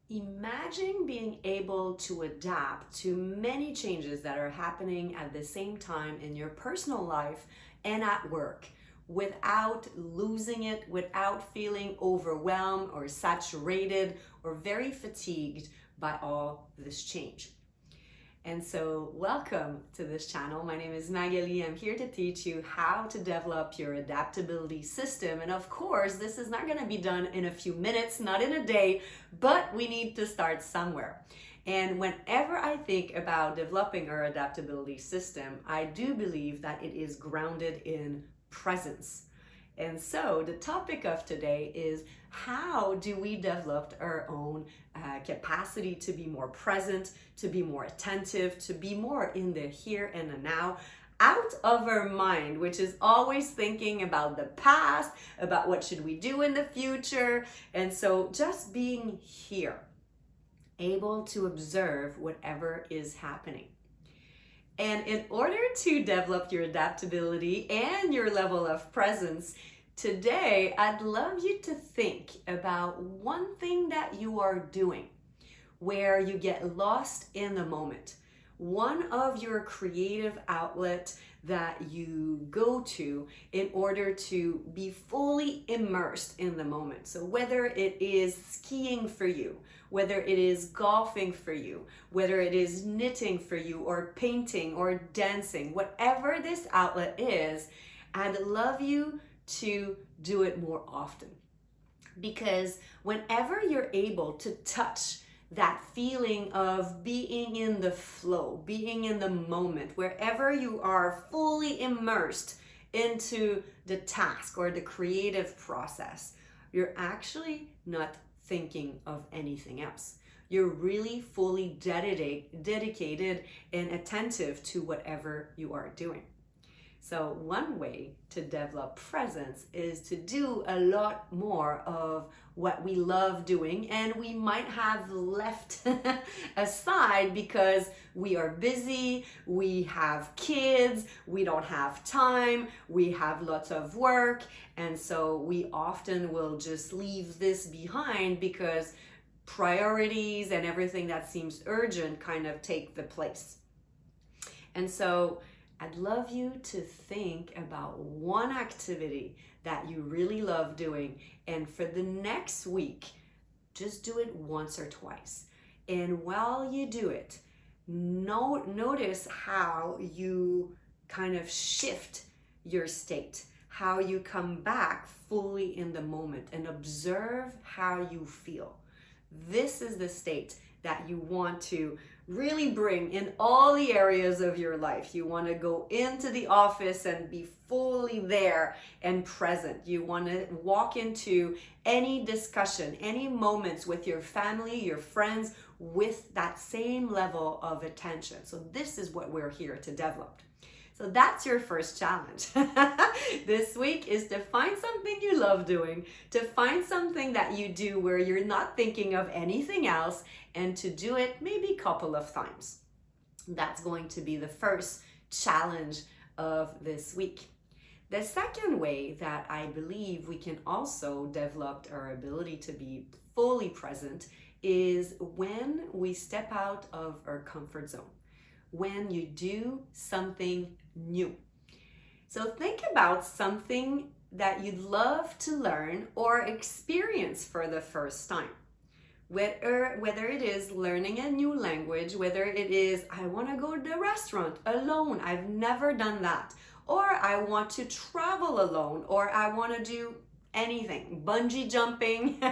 Imagine being able to adapt to many changes that are happening at the same time in your personal life and at work without losing it, without feeling overwhelmed or saturated or very fatigued by all this change. And so welcome to this channel. My name is Magali. I'm here to teach you how to develop your adaptability system. And of course, this is not going to be done in a few minutes, not in a day, but we need to start somewhere. And whenever I think about developing our adaptability system, I do believe that it is grounded in presence. And so the topic of today is how do we develop our own capacity to be more present, to be more attentive, to be more in the here and the now, out of our mind, which is always thinking about the past, about what should we do in the future. And so just being here, able to observe whatever is happening. And in order to develop your adaptability and your level of presence, today I'd love you to think about one thing that you are doing where you get lost in the moment. One of your creative outlets that you go to in order to be fully immersed in the moment. So whether it is skiing for you, whether it is golfing for you, whether it is knitting for you, or painting or dancing, whatever this outlet is, I'd love you to do it more often. Because whenever you're able to touch that feeling of being in the flow, being in the moment, wherever you are fully immersed into the task or the creative process, you're actually not thinking of anything else. You're really fully dedicated and attentive to whatever you are doing. So one way to develop presence is to do a lot more of what we love doing and we might have left aside because we are busy, we have kids, we don't have time, we have lots of work, and so we often will just leave this behind because priorities and everything that seems urgent kind of take the place. And so I'd love you to think about one activity that you really love doing, and for the next week, just do it once or twice. And while you do it, notice how you kind of shift your state, how you come back fully in the moment, and observe how you feel. This is the state that you want to really bring in all the areas of your life. You want to go into the office and be fully there and present. You want to walk into any discussion, any moments with your family, your friends, with that same level of attention. So this is what we're here to develop. So that's your first challenge this week, is to find something you love doing, to find something that you do where you're not thinking of anything else, and to do it maybe a couple of times. That's going to be the first challenge of this week. The second way that I believe we can also develop our ability to be fully present is when we step out of our comfort zone, when you do something new. So think about something that you'd love to learn or experience for the first time. Whether it is learning a new language, whether it is, I want to go to the restaurant alone, I've never done that, or I want to travel alone, or I want to do anything, bungee jumping,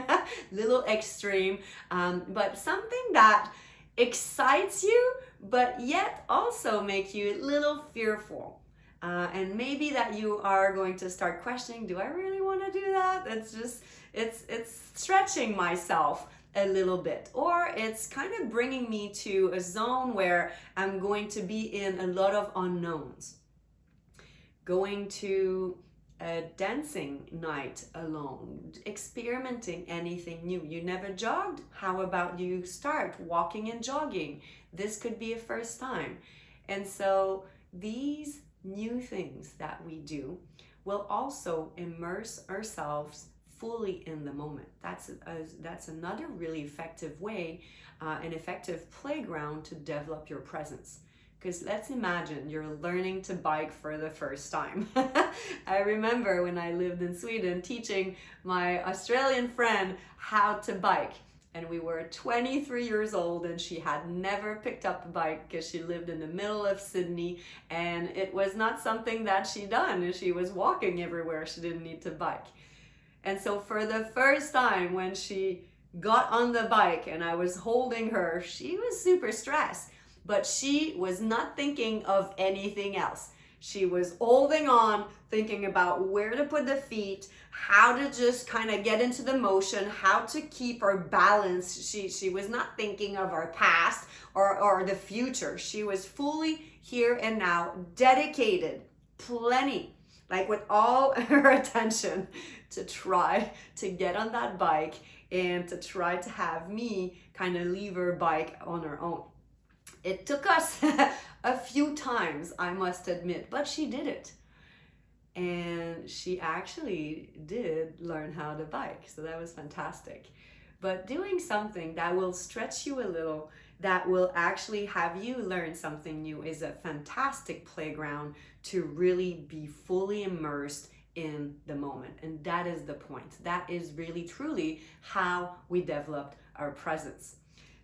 little extreme, but something that excites you, but yet also make you a little fearful. And maybe that you are going to start questioning, do I really want to do that? It's stretching myself a little bit, or it's kind of bringing me to a zone where I'm going to be in a lot of unknowns. Going to a dancing night alone, experimenting anything new. You never jogged? How about you start walking and jogging? This could be a first time. And so these new things that we do will also immerse ourselves fully in the moment. That's another really effective way, an effective playground to develop your presence. Because let's imagine you're learning to bike for the first time. I remember when I lived in Sweden teaching my Australian friend how to bike. And we were 23 years old and she had never picked up a bike because she lived in the middle of Sydney and it was not something that she done. She was walking everywhere. She didn't need to bike. And so for the first time when she got on the bike and I was holding her, she was super stressed, but she was not thinking of anything else. She was holding on, thinking about where to put the feet, how to just kind of get into the motion, how to keep her balance. She was not thinking of our past or the future. She was fully here and now, dedicated, plenty, like with all her attention to try to get on that bike and to try to have me kind of leave her bike on her own. It took us a few times, I must admit, but she did it. And she actually did learn how to bike, so that was fantastic. But doing something that will stretch you a little, that will actually have you learn something new, is a fantastic playground to really be fully immersed in the moment. And that is the point. That is really truly how we developed our presence.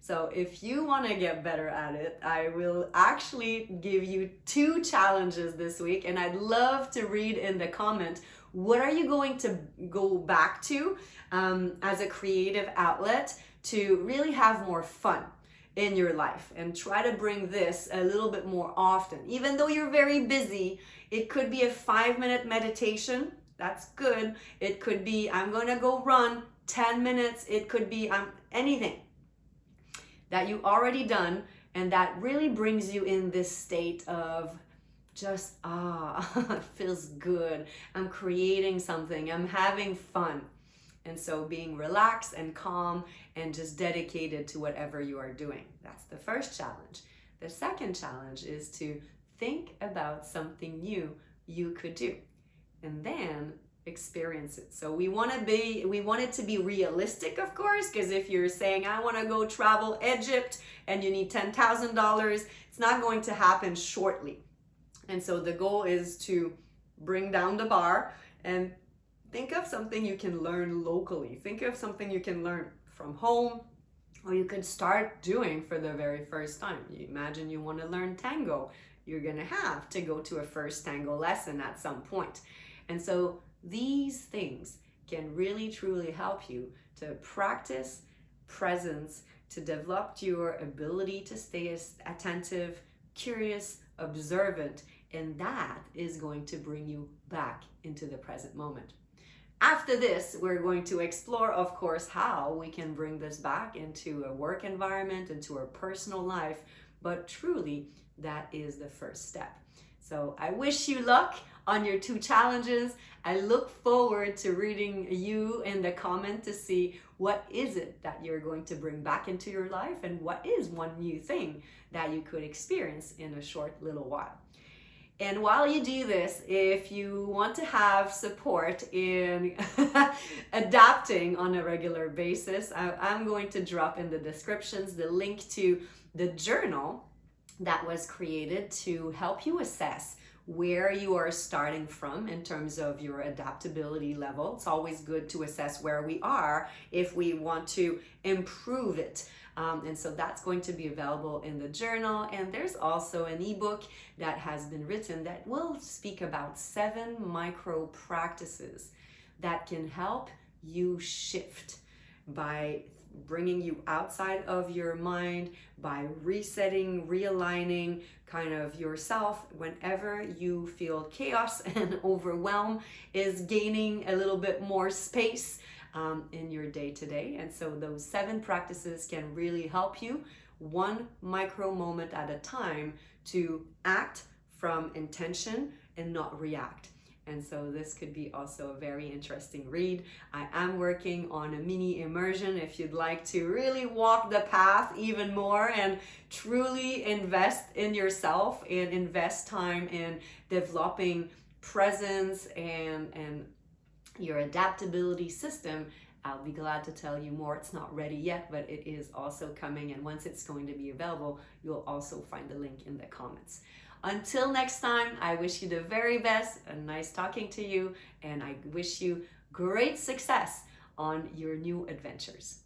So if you want to get better at it, I will actually give you 2 challenges this week, and I'd love to read in the comment, what are you going to go back to as a creative outlet to really have more fun in your life, and try to bring this a little bit more often. Even though you're very busy, it could be a 5-minute meditation. That's good. It could be, I'm going to go run 10 minutes. It could be anything that you already done and that really brings you in this state of just, it feels good. I'm creating something. I'm having fun. And so being relaxed and calm and just dedicated to whatever you are doing. That's the first challenge. The second challenge is to think about something new you could do and then experience it. So we want it to be realistic, of course, because if you're saying, I want to go travel Egypt and you need $10,000, it's not going to happen shortly. And so the goal is to bring down the bar and think of something you can learn locally. Think of something you can learn from home, or you could start doing for the very first time. You imagine you want to learn tango. You're going to have to go to a first tango lesson at some point. And so these things can really truly help you to practice presence, to develop your ability to stay attentive, curious, observant, and that is going to bring you back into the present moment. After this, we're going to explore, of course, how we can bring this back into a work environment, into our personal life, but truly, that is the first step. So I wish you luck on your 2 challenges. I look forward to reading you in the comment to see what is it that you're going to bring back into your life and what is one new thing that you could experience in a short little while. And while you do this, if you want to have support in adapting on a regular basis, I'm going to drop in the descriptions the link to the journal that was created to help you assess where you are starting from in terms of your adaptability level. It's always good to assess where we are if we want to improve it. And so that's going to be available in the journal. And there's also an ebook that has been written that will speak about 7 micro practices that can help you shift by bringing you outside of your mind, by resetting, realigning kind of yourself whenever you feel chaos and overwhelm is gaining a little bit more space in your day-to-day. And so those 7 practices can really help you 1 micro moment at a time to act from intention and not react. And so this could be also a very interesting read. I am working on a mini immersion if you'd like to really walk the path even more and truly invest in yourself and invest time in developing presence and your adaptability system. I'll be glad to tell you more. It's not ready yet, but it is also coming. And once it's going to be available, you'll also find the link in the comments. Until next time, I wish you the very best. Nice talking to you. And I wish you great success on your new adventures.